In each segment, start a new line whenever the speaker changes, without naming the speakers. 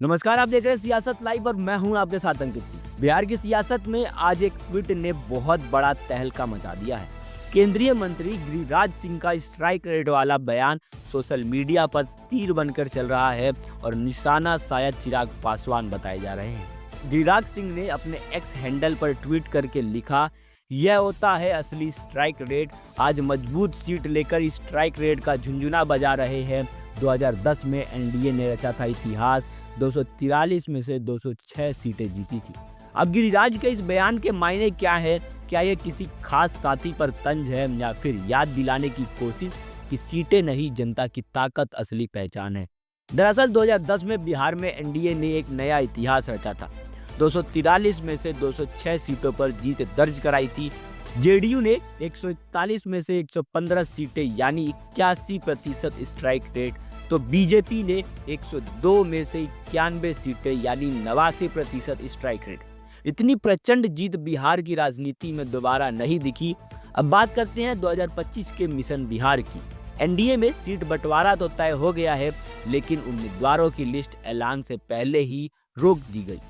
नमस्कार, आप देख रहे हैं सियासत लाइव और मैं हूं आपके साथ अंकित सिंह। बिहार की सियासत में आज एक ट्वीट ने बहुत बड़ा तहलका मचा दिया है। केंद्रीय मंत्री गिरिराज सिंह का स्ट्राइक रेट वाला बयान सोशल मीडिया पर तीर बनकर चल रहा है और निशाना शायद चिराग पासवान बताए जा रहे हैं। गिरिराज सिंह ने अपने एक्स हैंडल पर ट्वीट करके लिखा, यह होता है असली स्ट्राइक रेट। आज मजबूत सीट लेकर स्ट्राइक रेट का झुंझुना बजा रहे हैं। 2010 में एनडीए ने रचा था इतिहास, 243 में से 206 सीटें जीती थी। अब गिरिराज के इस बयान के मायने क्या है? क्या ये किसी खास साथी पर तंज है या फिर याद दिलाने की कोशिश कि सीटें नहीं, जनता की ताकत असली पहचान है? दरअसल 2010 में बिहार में एनडीए ने एक नया इतिहास रचा था। 243 में से 206 सीटों पर जीत दर्ज कराई थी। जेडीयू ने 141 में से 115 सीटें यानी 81% स्ट्राइक रेट, तो बीजेपी ने 102 में से 91 सीटें यानी 89% स्ट्राइक रेट। इतनी प्रचंड जीत बिहार की राजनीति में दोबारा नहीं दिखी। अब बात करते हैं 2025 के मिशन बिहार की। एनडीए में सीट बंटवारा तो तय हो गया है, लेकिन उम्मीदवारों की लिस्ट ऐलान से पहले ही रोक दी गई।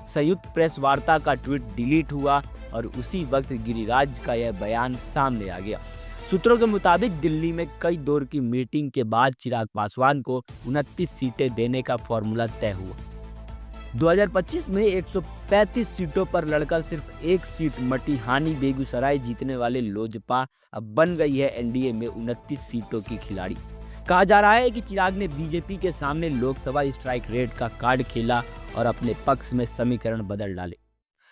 संयुक्त प्रेस वार्ता का ट्वीट डिलीट हुआ और उसी वक्त गिरिराज का यह बयान सामने आ गया। सूत्रों के मुताबिक दिल्ली में कई दौर की मीटिंग के बाद चिराग पासवान को 29 सीटें देने का फॉर्मूला तय हुआ। 2025 में 135 सीटों पर लड़कर सिर्फ एक सीट मटिहानी बेगूसराय जीतने वाले लोजपा अब बन गई है एनडीए में 29 सीटों की खिलाड़ी। कहा जा रहा है कि चिराग ने बीजेपी के सामने लोकसभा स्ट्राइक रेट का कार्ड खेला और अपने पक्ष में समीकरण बदल डाले।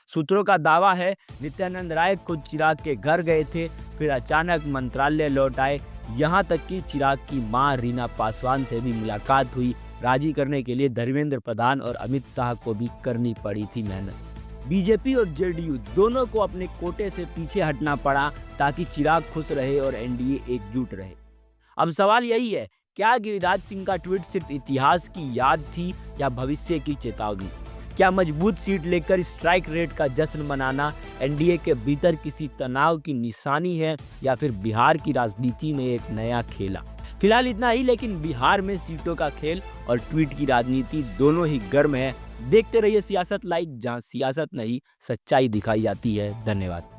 सूत्रों का दावा है नित्यानंद राय खुद चिराग के घर गए थे, फिर अचानक मंत्रालय लौट आए। यहाँ तक कि चिराग की मां रीना पासवान से भी मुलाकात हुई। राजी करने के लिए धर्मेंद्र प्रधान और अमित शाह को भी करनी पड़ी थी मेहनत। बीजेपी और जेडीयू दोनों को अपने कोटे से पीछे हटना पड़ा ताकि चिराग खुश रहे और एनडीए एकजुट रहे। अब सवाल यही है, क्या गिरिराज सिंह का ट्वीट सिर्फ इतिहास की याद थी या भविष्य की चेतावनी? क्या मजबूत सीट लेकर स्ट्राइक रेट का जश्न मनाना एनडीए के भीतर किसी तनाव की निशानी है या फिर बिहार की राजनीति में एक नया खेला? फिलहाल इतना ही, लेकिन बिहार में सीटों का खेल और ट्वीट की राजनीति दोनों ही गर्म है। देखते रहिए सियासत लाइव, जहां सियासत नहीं सच्चाई दिखाई जाती है। धन्यवाद।